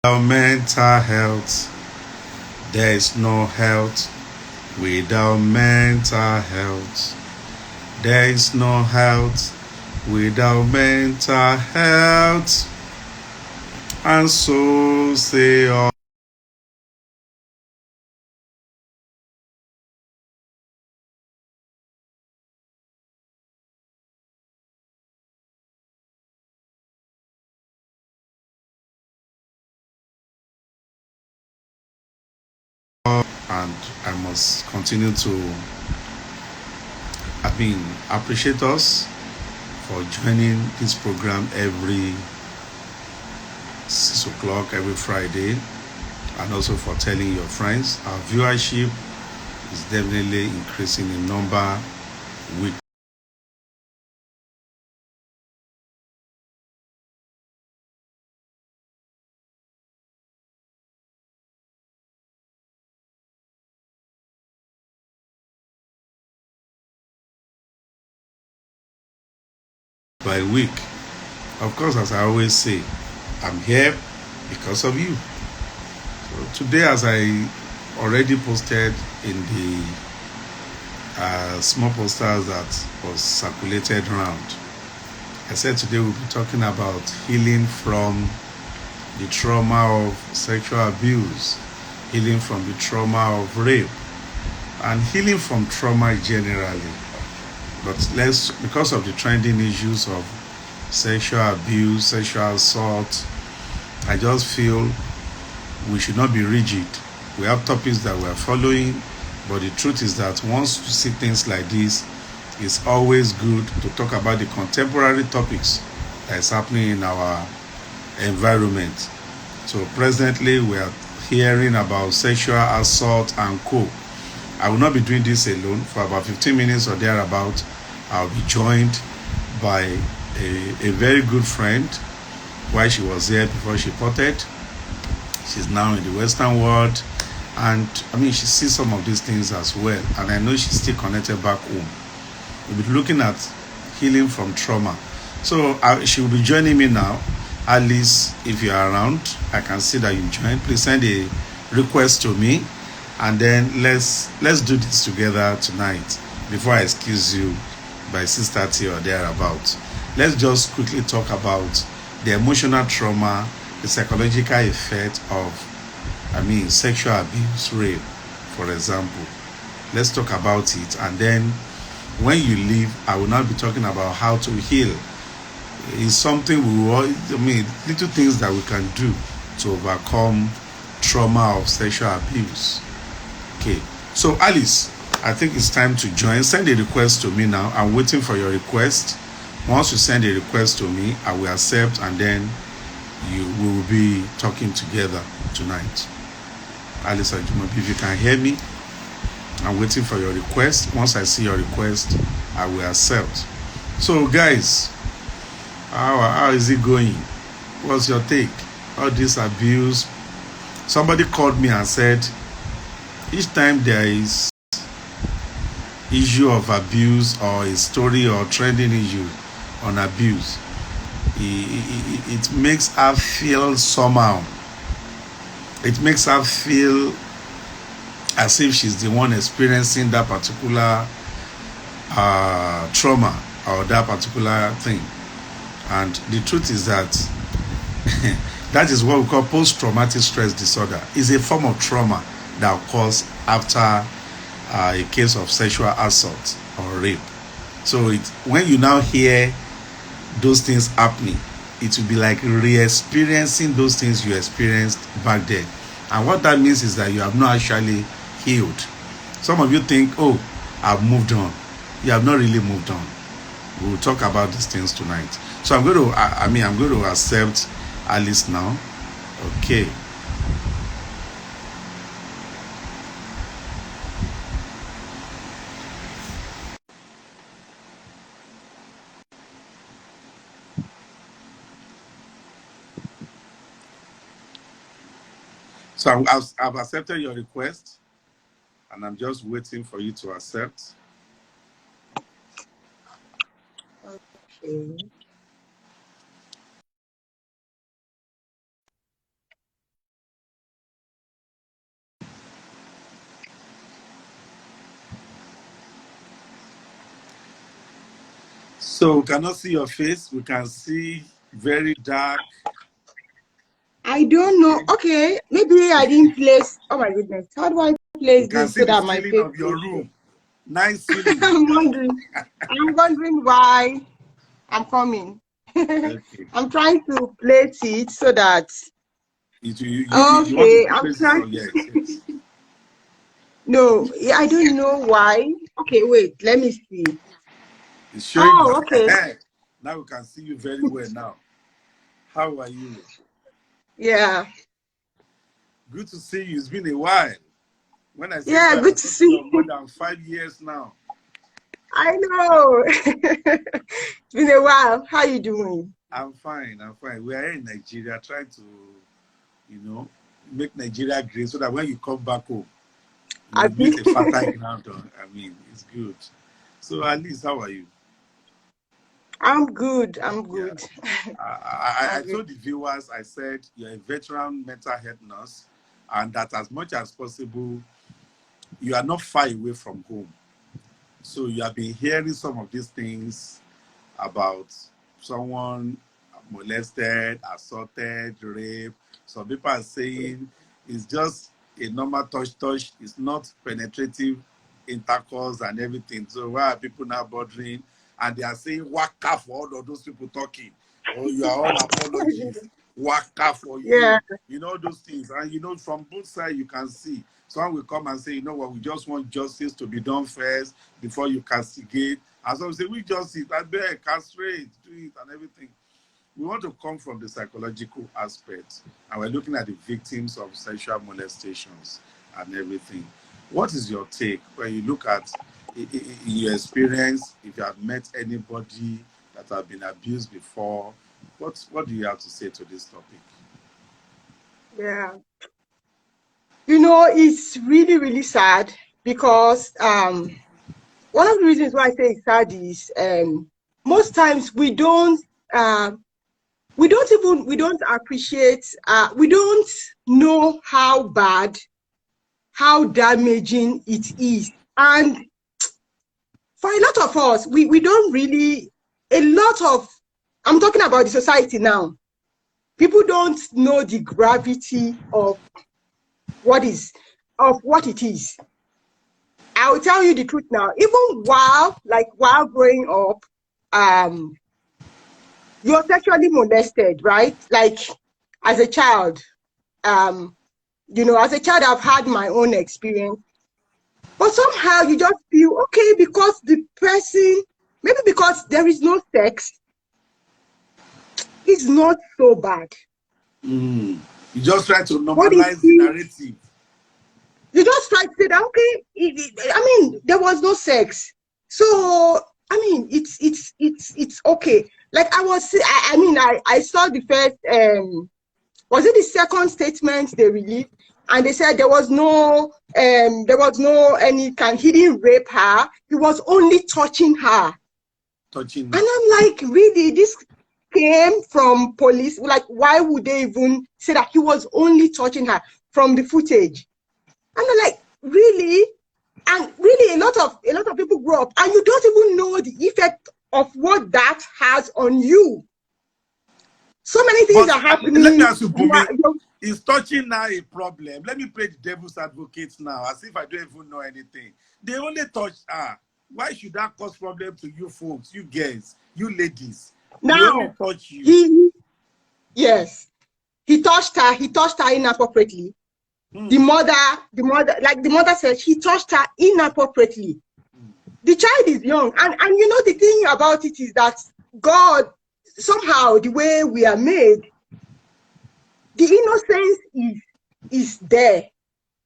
Without mental health, there is no health. Without mental health, there is no health. Without mental health, and so say all. And I must continue to, appreciate us for joining this program every 6 o'clock every Friday, and also for telling your friends. Our viewership is definitely increasing in number week by week. Of course, as I always say, I'm here because of you. So today, as I already posted in the small posters that was circulated around, I said today we'll be talking about healing from the trauma of sexual abuse, healing from the trauma of rape, and healing from trauma generally. But because of the trending issues of sexual abuse, sexual assault, I just feel we should not be rigid. We have topics that we're following, but the truth is that once you see things like this, it's always good to talk about the contemporary topics that is happening in our environment. So presently we are hearing about sexual assault and co. I will not be doing this alone. For about 15 minutes or thereabout, I'll be joined by a very good friend. While she was here before she parted, she's now in the Western world, and she sees some of these things as well, and I know she's still connected back home. We'll be looking at healing from trauma. So she will be joining me now. Alice, if you're around, I can see that you joined. Please send a request to me, and then let's do this together tonight before I excuse you by 6:30 or thereabout. Let's just quickly talk about the emotional trauma, the psychological effect of sexual abuse, rape, for example. Let's talk about it, and then when you leave, I will not be talking about how to heal. It's something we all, little things that we can do to overcome trauma of sexual abuse. Okay, so Alice, I think it's time to join. Send a request to me now. I'm waiting for your request. Once you send a request to me, I will accept, and then we will be talking together tonight. Alice Ajumobi, if you can hear me, I'm waiting for your request. Once I see your request, I will accept. So guys, how is it going? What's your take? All this abuse. Somebody called me and said, each time there is issue of abuse or a story or trending issue on abuse, it makes her feel somehow. It makes her feel as if she's the one experiencing that particular trauma or that particular thing. And the truth is that that is what we call post-traumatic stress disorder. It's a form of trauma that occurs after a case of sexual assault or rape. So when you now hear those things happening, it will be like re-experiencing those things you experienced back then. And what that means is that you have not actually healed. Some of you think, oh, I've moved on. You have not really moved on. We will talk about these things tonight. So I'm going to, I'm going to accept Alice now. Okay. So I've accepted your request, and I'm just waiting for you to accept. Okay. So we cannot see your face. We can see very dark. I don't know. Okay, maybe I didn't place. Oh my goodness, how do I We place can this see so the that my ceiling face of your is there? room. Nice ceiling. I'm wondering. I'm wondering why I'm coming. Okay. I'm trying to place it so that. You want me Okay, to I'm place this trying. on? Yes, yes. No, I don't know why. Okay, wait. Let me see. It's showing Oh, that. okay. Now we can see you very well now. How are you? Yeah. Good to see you. It's been a while. When I say Yeah, good, I'm good to talking see of more you. than 5 years now. I know. It's been a while. How you doing? I'm fine. I'm fine. We are in Nigeria trying to, you know, make Nigeria great so that when you come back home, we Abi? meet a fertile ground. I mean, it's good. So, at least, how are you? I'm good. I'm Yeah. good. I I'm good. told the viewers, I said, you're a veteran mental health nurse, and that as much as possible, you are not far away from home. So, you have been hearing some of these things about someone molested, assaulted, raped. Some people are saying it's just a normal touch. It's not penetrative intercourse and everything. So why are people now bothering? And they are saying waka for all of those people talking. Oh, you are all apologies. Waka for Yeah. you. You know those things. And from both sides you can see. Someone will come and say, you know what, we just want justice to be done first before you castigate. And some say, we justice, I beg, castrate, do it and everything. We want to come from the psychological aspect, and we're looking at the victims of sexual molestations and everything. What is your take when you look at in your experience, if you have met anybody that have been abused before, what do you have to say to this topic? Yeah. It's really, really sad because one of the reasons why I say it's sad is most times we don't appreciate we don't know how bad, how damaging it is. And for a lot of us, we don't really, a lot of, I'm talking about the society now, people don't know the gravity of what it is. I'll tell you the truth now. Even while growing up, you're sexually molested, right? Like as a child, um, as a child, I've had my own experience. But somehow you just feel okay because the person, maybe because there is no sex, it's not so bad. Mm. You just try to What it normalize the is, narrative. you just try to say that okay. There was no sex, so it's okay. Like I saw the first was it the second statement they released, and they said there was no any kind, he didn't rape her, he was only touching her. Touching. And I'm like, really, this came from police? Like, why would they even say that he was only touching her from the footage? And I'm like, really? And really, a lot of people grow up and you don't even know the effect of what that has on you. So many things But are let me happening. ask you, Bumi, is touching now a problem? Let me play the devil's advocate now, as if I don't even know anything. They only touch her. Why should that cause problem to you folks, you girls, you ladies? They only Now, touch you. he yes, he touched her inappropriately. Hmm. The mother said he touched her inappropriately. The child is young, and the thing about it is that God, somehow, the way we are made, the innocence is there.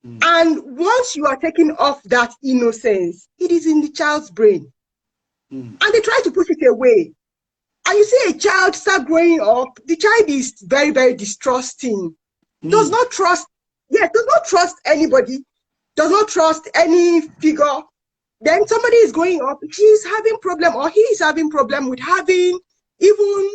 And once you are taking off that innocence, it is in the child's brain. And they try to push it away. And you see a child start growing up, the child is very, very distrusting. Does not trust, does not trust anybody, does not trust any figure. Then somebody is growing up, she's having problem, or he is having problem with having even,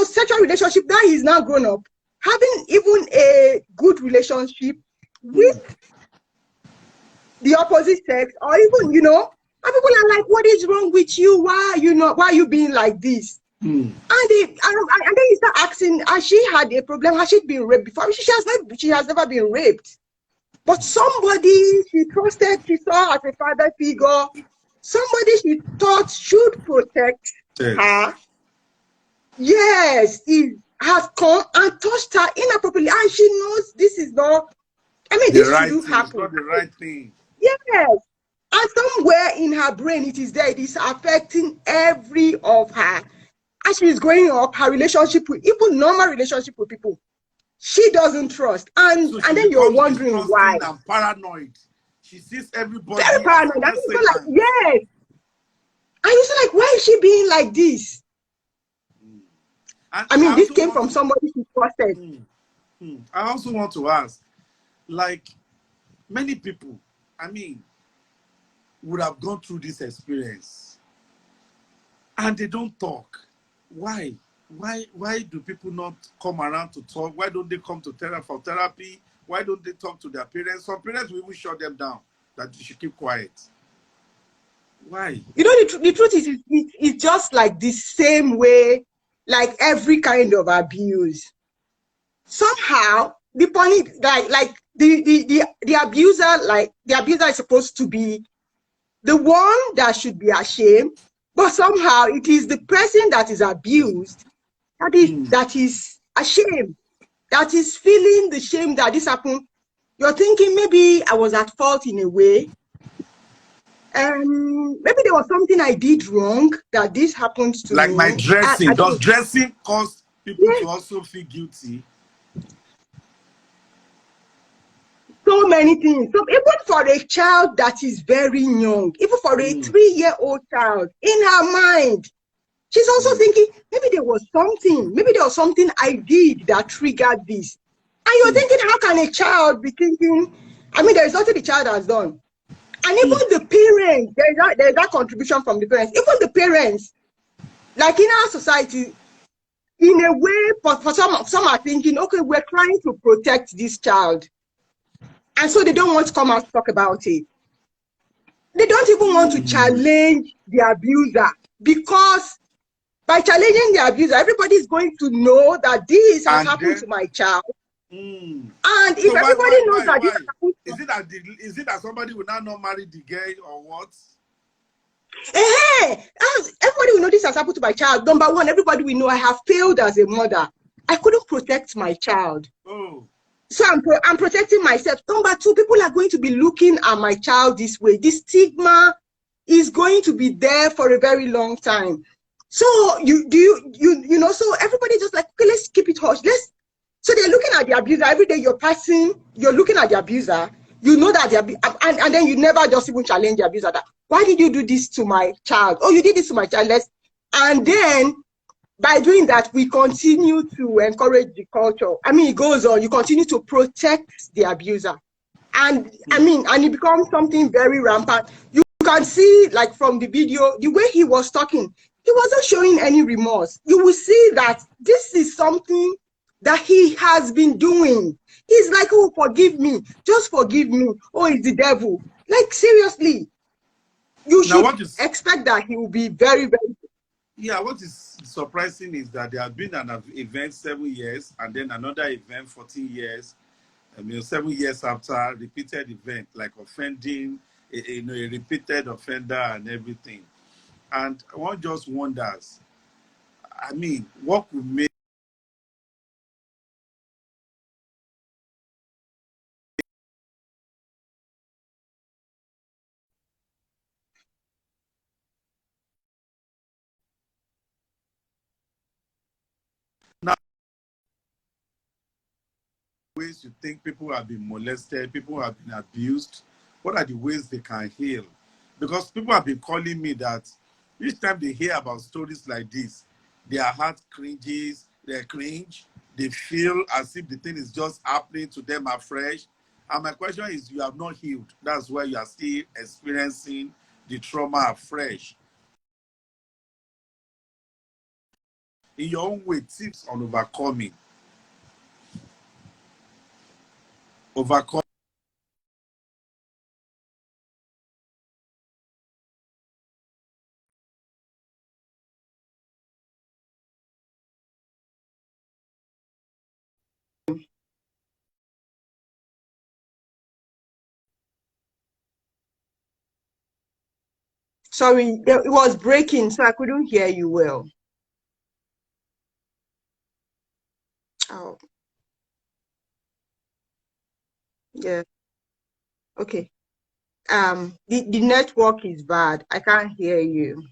sexual relationship. That he's now grown up, having even a good relationship with the opposite sex, or even, And people are like, what is wrong with you? Why are you being like this? And then you start asking, has she had a problem? Has she been raped before? She has never been raped. But somebody she trusted, she saw as a father figure, somebody she thought should protect her, yes, he has come and touched her inappropriately. And she knows this is not, this shouldn't happen. It's not the right thing. Yes. And somewhere in her brain, it is there. It is affecting every of her. As she's growing up, her relationship with, even normal relationship with people, she doesn't trust. And then you're wondering why. And paranoid. She sees everybody. Very paranoid. Like, yes. And you say, like, why is she being like this? This came from somebody she trusted. I also want to ask, like, many people, would have gone through this experience and they don't talk. Why? Why do people not come around to talk? Why don't they come to therapy? Why don't they talk to their parents? Some parents will even shut them down, that you should keep quiet. Why? The truth is, it's just like the same way, like every kind of abuse. Somehow, the point, like the abuser is supposed to be the one that should be ashamed, but somehow it is the person that is abused that is ashamed, that is feeling the shame that this happened. You're thinking, maybe I was at fault in a way. Maybe there was something I did wrong that this happened to me. Like my dressing. Does dressing cause people to also feel guilty? So many things. So even for a child that is very young, even for a 3-year-old child, in her mind, she's also thinking, maybe there was something I did that triggered this. And you're thinking, how can a child be thinking, there is nothing the child has done. And even the parents, there's that contribution from the parents. Even the parents, like in our society, in a way, for some are thinking, okay, we're trying to protect this child. And so they don't want to come out to talk about it. They don't even want to challenge the abuser, because by challenging the abuser, everybody's going to know that this has happened to my child. And if everybody knows that this has happened to is it that somebody will now not marry the girl or what? Everybody will know this has happened to my child. Number one, everybody will know I have failed as a mother. I couldn't protect my child. So I'm protecting myself. Number two, people are going to be looking at my child this way. This stigma is going to be there for a very long time. So so everybody just like, okay, let's keep it hush. So they're looking at the abuser every day. You're looking at the abuser. You know that and then you never just even challenge the abuser. That, why did you do this to my child? Oh, you did this to my child. And then by doing that, we continue to encourage the culture. It goes on. You continue to protect the abuser. And and it becomes something very rampant. You can see, like from the video, the way he was talking, he wasn't showing any remorse. You will see that this is something that he has been doing. He's like, oh, forgive me. Just forgive me. Oh, it's the devil. Like, seriously. You should expect that he will be very, very... Yeah, what is surprising is that there has been an event 7 years and then another event 14 years. 7 years after, repeated event, like offending, a repeated offender and everything. And one just wonders, what could make ways you think people have been molested, people have been abused? What are the ways they can heal? Because people have been calling me that each time they hear about stories like this, their heart cringes, they cringe, they feel as if the thing is just happening to them afresh. And my question is, you have not healed. That's why you are still experiencing the trauma afresh. In your own way, tips on overcoming. Sorry, it was breaking, so I couldn't hear you well. Oh, yeah. Okay. The network is bad. I can't hear you.